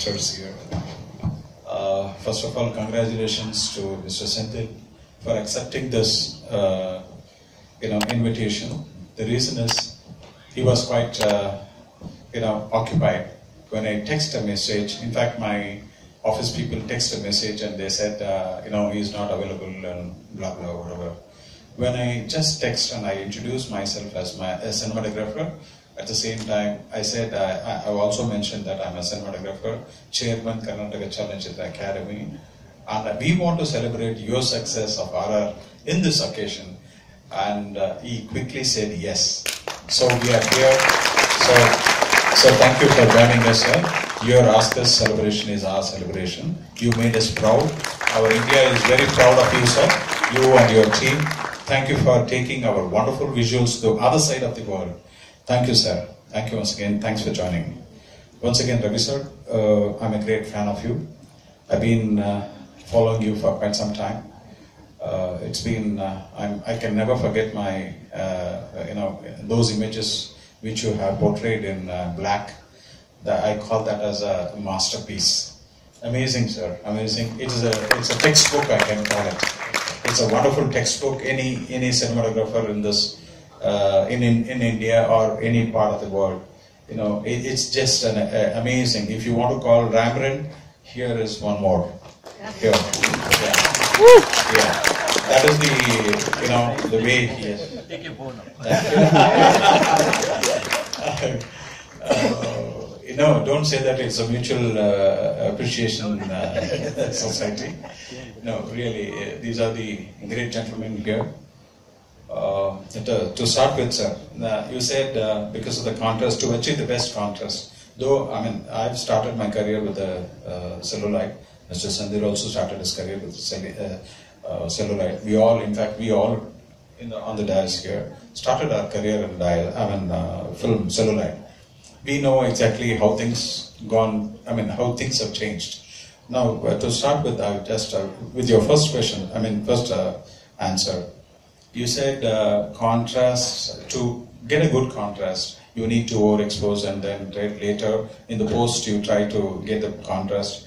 sisters here. First of all, congratulations to Mr. Senthil for accepting this, invitation. The reason is he was quite, occupied. When I text a message, in fact, my office people text a message and they said, he's not available and blah blah whatever. When I just text and I introduce myself as a cinematographer, at the same time, I said, I also mentioned that I'm a cinematographer, chairman, Karnataka Challanchitra Academy, and we want to celebrate your success of RR in this occasion. And he quickly said yes. So we are here. So thank you for joining us, sir. Your Oscars celebration is our celebration. You made us proud. Our India is very proud of you, sir. You and your team. Thank you for taking our wonderful visuals to the other side of the world. Thank you, sir. Thank you once again. Thanks for joining me. Once again, Ravi sir, I'm a great fan of you. I've been following you for quite some time. It's been, I can never forget my, those images which you have portrayed in black. I call that as a masterpiece. Amazing, sir. Amazing. It's a textbook, I can call it. It's a wonderful textbook. Any cinematographer in this. In India or any part of the world, it's just amazing. If you want to call Ramran, here is one more. Here, yeah. That is the way he is. Take your phone. Don't say that it's a mutual appreciation society. No, really, these are the great gentlemen here. To start with, sir, you said because of the contrast, to achieve the best contrast. Though, I've started my career with a cellulite. Mr. Senthil also started his career with cellulite. We all on the dais here started our career in film cellulite. We know exactly how things how things have changed. Now, to start with, with your first question, first answer. You said contrast, to get a good contrast, you need to overexpose and then later in the post you try to get the contrast.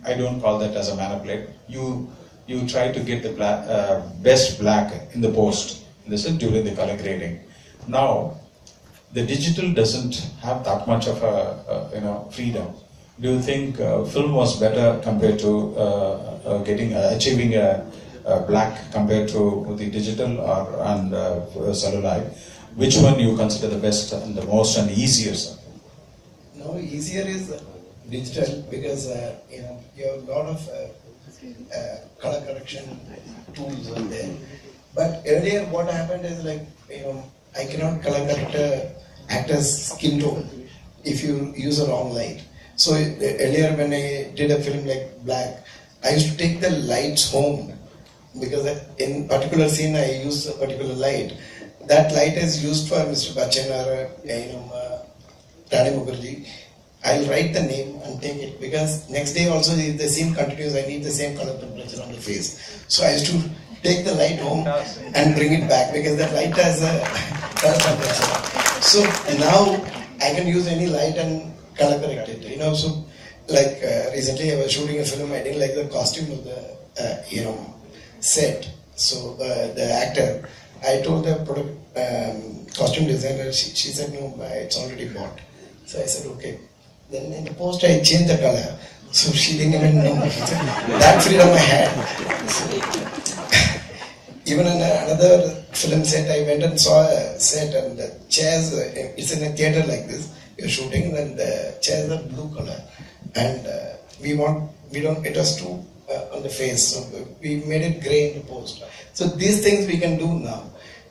I don't call that as a manipulate. You try to get the best black in the post, during the color grading. Now, the digital doesn't have that much of a freedom. Do you think film was better compared to achieving a black compared to the digital and cellulite? Which one you consider the best and the most and easiest? No, easier is digital because you have a lot of color correction tools on there. But earlier, what happened is I cannot color correct actor's skin tone if you use a wrong light. So earlier, when I did a film like Black, I used to take the lights home. Because in particular scene I use a particular light. That light is used for Mr. Bachchan or Rani Mukherjee. I'll write the name and take it because next day also if the scene continues, I need the same color temperature on the face. So I used to take the light home and bring it back because that light has a color temperature. So now I can use any light and color correct it. So like recently I was shooting a film, I didn't like the costume of the set. So the actor, I told the costume designer, she said no, it's already bought. So I said okay. Then in the post I changed the color. So she didn't even know. That freedom I had. So, even in another film set, I went and saw a set and the chairs, it's in a theater like this. You're shooting and the chairs are blue color. And it was too on the face, so we made it grey in the post. So these things we can do now.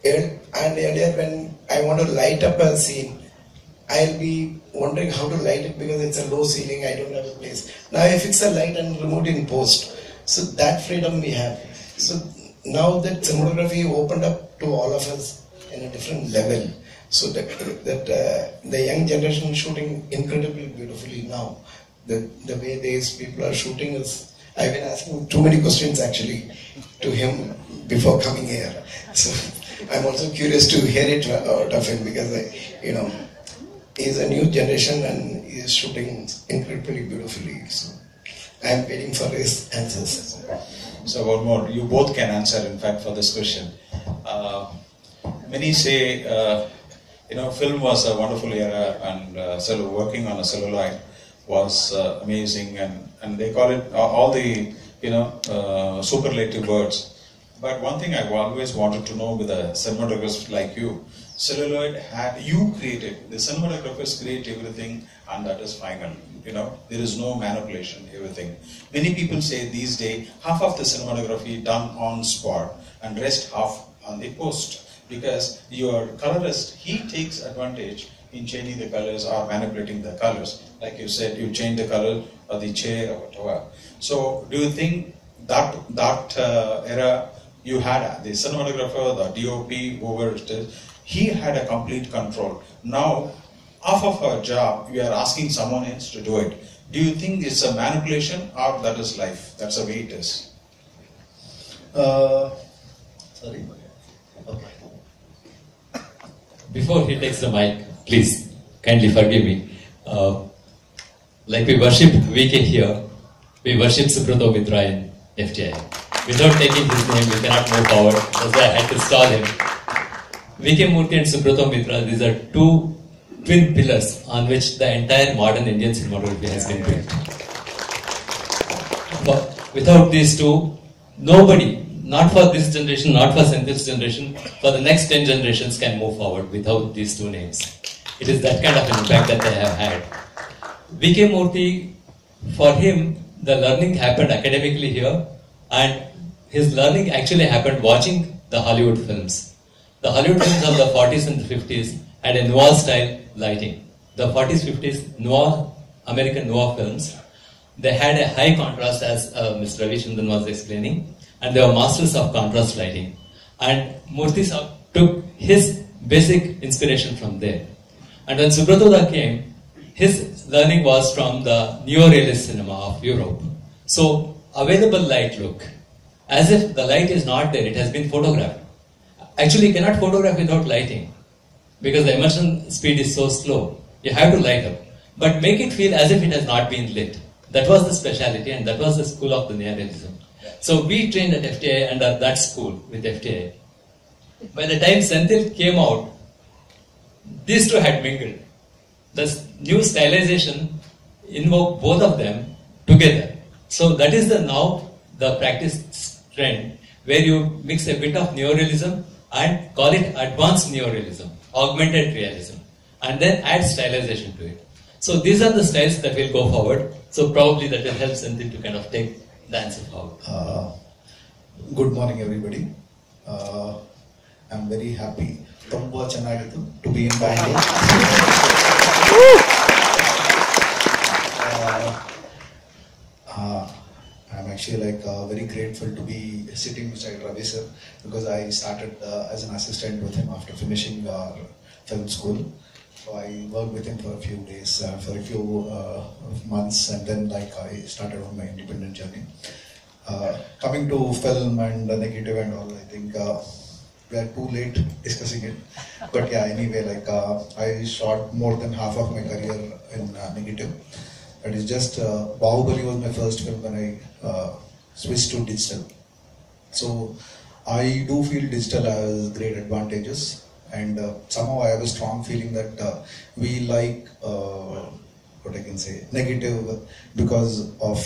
And earlier when I want to light up a scene, I'll be wondering how to light it because it's a low ceiling, I don't have a place. Now I fix a light and remove it in post. So that freedom we have. So now that cinematography opened up to all of us in a different level. So that the young generation is shooting incredibly beautifully now. The way these people are shooting is, I've been asking too many questions actually to him before coming here. So I'm also curious to hear it out of him because he's a new generation and is shooting incredibly beautifully. So I am waiting for his answers. So one more, you both can answer in fact for this question. Many say, film was a wonderful era, and working on a celluloid was amazing, and they call it all the superlative words. But one thing I've always wanted to know with a cinematographer like you, celluloid the cinematographers create everything, and that is final. There is no manipulation, everything. Many people say these days, half of the cinematography done on spot, and rest half on the post. Because your colorist, he takes advantage in changing the colors or manipulating the colors. Like you said, you change the color of the chair or whatever. So do you think that era, you had the cinematographer, the DOP, whoever it is, he had a complete control. Now, half of our job, we are asking someone else to do it. Do you think it's a manipulation, or that is life? That's the way it is. Sorry. Okay. Before he takes the mic, please kindly forgive me. Like we worship VK here, we worship Subrata Mitra in FTI. Without taking his name, we cannot move forward. That's why I had to stall him. VK Murthy and Subrata Mitra, these are two twin pillars on which the entire modern Indian cinematography has been built. But without these two, nobody, not for this generation, not for Senthil's generation, for the next 10 generations can move forward without these two names. It is that kind of an impact that they have had. VK Murthy, for him, the learning happened academically here, and his learning actually happened watching the Hollywood films. The Hollywood films of the 40s and the 50s had a noir style lighting. The 40s, 50s noir, American noir films, they had a high contrast, as Mr. Ravi Chandran was explaining, and they were masters of contrast lighting. And Murthy took his basic inspiration from there. And when Subrata came, his learning was from the neo-realist cinema of Europe. So, available light look, as if the light is not there, it has been photographed. Actually, you cannot photograph without lighting, because the immersion speed is so slow. You have to light up, but make it feel as if it has not been lit. That was the speciality, and that was the school of the neo-realism. So we trained at FTI and at that school with FTI. By the time Senthil came out, these two had mingled. The new stylization invoked both of them together. So that is now the practice trend, where you mix a bit of neorealism and call it advanced neorealism, augmented realism, and then add stylization to it. So these are the styles that will go forward. So probably that will help Senthil to kind of take the answer forward. Good morning, everybody. I'm very happy to be in Bangalore. I'm actually very grateful to be sitting beside Ravi sir, because I started as an assistant with him after finishing our film school. So I worked with him for a few days, for a few months, and then I started on my independent journey. Coming to film and negative and all, I think we are too late discussing it. But yeah, anyway, I shot more than half of my career in negative. That is just Bahubali was my first film when I switched to digital. So I do feel digital has great advantages, and somehow I have a strong feeling that we like what I can say negative because of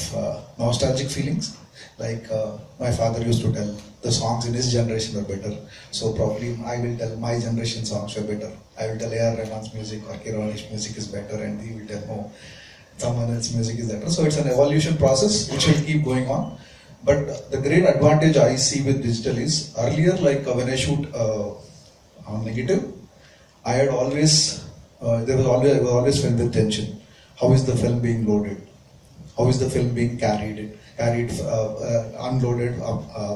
nostalgic feelings. My father used to tell the songs in his generation were better, so probably I will tell my generation songs were better. I will tell A.R. Rahman's music or Kirani's music is better, and he will tell no, someone else's music is better. So it's an evolution process which will keep going on. But the great advantage I see with digital is earlier, when I shoot on negative, I had always I was always filled with tension. How is the film being loaded? How is the film being carried unloaded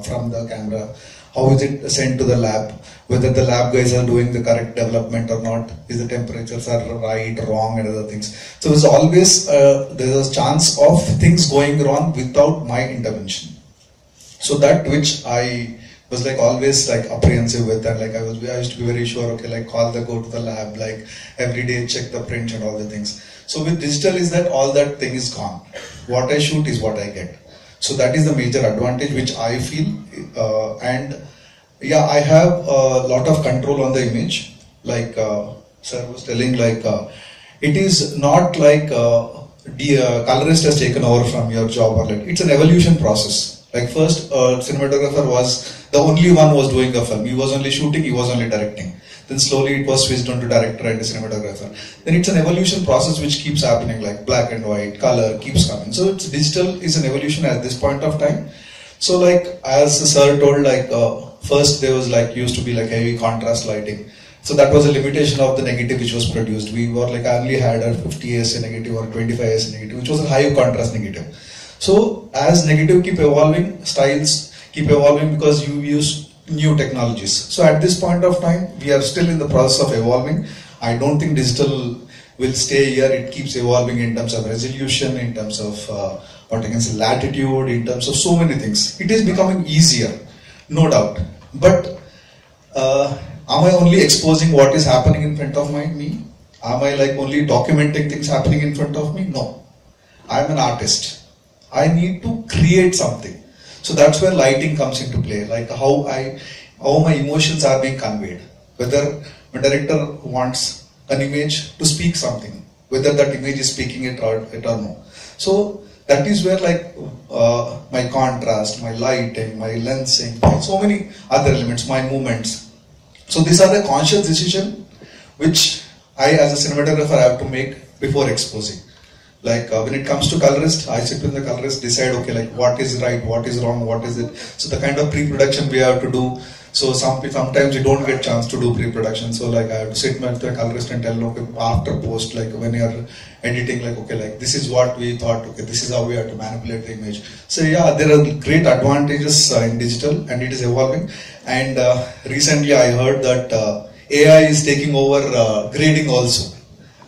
from the camera? How is it sent to the lab? Whether the lab guys are doing the correct development or not? Is the temperatures are right, wrong, and other things? So there's always there's a chance of things going wrong without my intervention. So that which I was like always like apprehensive with that. Like I used to be very sure, okay, like go to the lab, like every day check the print and all the things. So with digital is that all that thing is gone. What I shoot is what I get. So that is the major advantage which I feel. And yeah, I have a lot of control on the image. Like sir was telling, like it is not like the colorist has taken over from your job, or like it's an evolution process. Like first, cinematographer was the only one who was doing a film. He was only shooting, he was only directing. Then slowly it was switched on to director and cinematographer. Then it's an evolution process which keeps happening, like black and white, color keeps coming. So it's digital is an evolution at this point of time. So like as the sir told, like first there was like used to be like heavy contrast lighting. So that was a limitation of the negative which was produced. We were like I only had a 50 ASA negative or 25 ASA negative, which was a high contrast negative. So as negative keep evolving, styles keep evolving because you use new technologies. So at this point of time, we are still in the process of evolving. I don't think digital will stay here. It keeps evolving in terms of resolution, in terms of what I can say, latitude, in terms of so many things. It is becoming easier, no doubt. But am I only exposing what is happening in front of me? Am I like only documenting things happening in front of me? No. I am an artist. I need to create something. So that's where lighting comes into play, like how my emotions are being conveyed. Whether a director wants an image to speak something, whether that image is speaking it or no. So that is where like my contrast, my lighting, my lensing, so many other elements, my movements. So these are the conscious decision which I as a cinematographer have to make before exposing. Like when it comes to colorist, I sit with the colorist, decide, okay, like what is right, what is wrong, what is it. So the kind of pre-production we have to do. So sometimes you don't get chance to do pre-production. So like I have to sit with the colorist and tell, okay, after post, like when you are editing, like okay, like this is what we thought, okay, this is how we have to manipulate the image. So yeah, there are great advantages in digital and it is evolving. And recently I heard that AI is taking over grading also.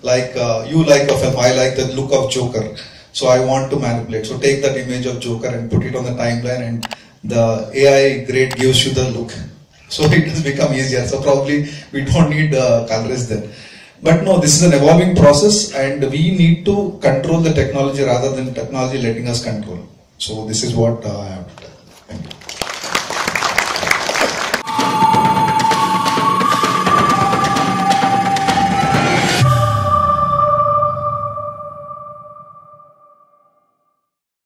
Like you like a film, I like the look of Joker, so I want to manipulate. So take that image of Joker and put it on the timeline, and the AI grade gives you the look. So it has become easier. So probably we don't need colorists then. But no, this is an evolving process, and we need to control the technology rather than technology letting us control. So this is what I have.